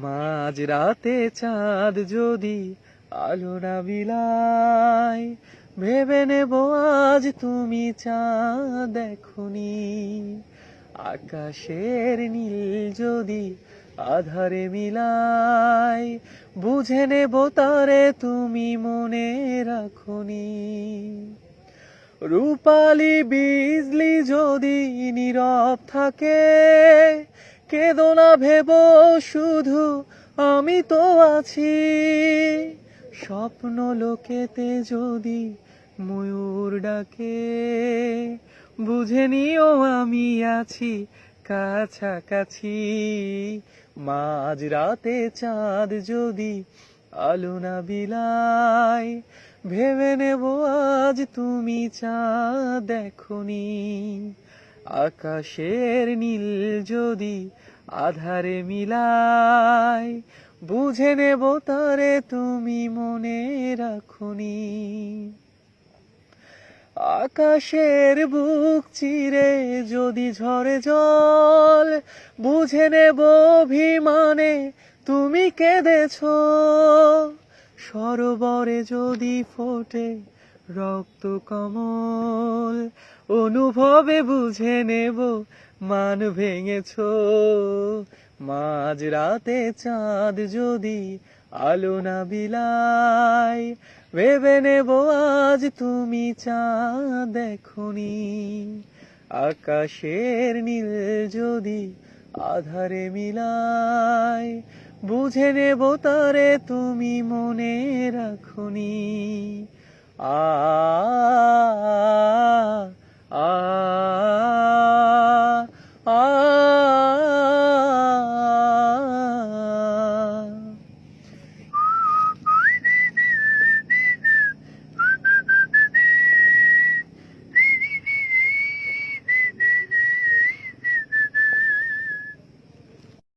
মাঝ রাতে চাঁদ যদি আলো না বিলায়, ভেবে নেব আজ তুমি চাঁদ দেখোনি। আকাশের নীল যদি আধারে মিলায়, বুঝে নেব তারে তুমি মনে রাখোনি। রূপালি বিজলি যদি নীরব থাকে, কেঁদো না ভেবো শুধু আমি তো আছি। স্বপ্ন লোকেতে যদি ময়ূর ডাকে, বুঝে নিও আমি আছি কাছাকাছি। মাঝ রাতে চাঁদ যদি আলো না বিলায়, ভেবে নেব আজ তুমি চাঁদ দেখোনি। আকাশের নীল যদি আধারে মিলায়, বুঝে নেব তারে তুমি মনে রাখোনি। আকাশের বুক চিরে যদি ঝরে জল, বুঝে নেব অভিমানে তুমি কেঁদেছো। সরোবরে যদি ফোটে রক্ত কমল, অনুভবে বুঝে নেব মান ভেঙেছো। মাঝ রাতে চাঁদ যদি আলো না বিলায়, ভেবে নেব আজ তুমি চাঁদ দেখোনি। আকাশের নীল যদি আধারে মিলায়, বুঝে নেব তারে তুমি মনে রাখোনি। আ আ আ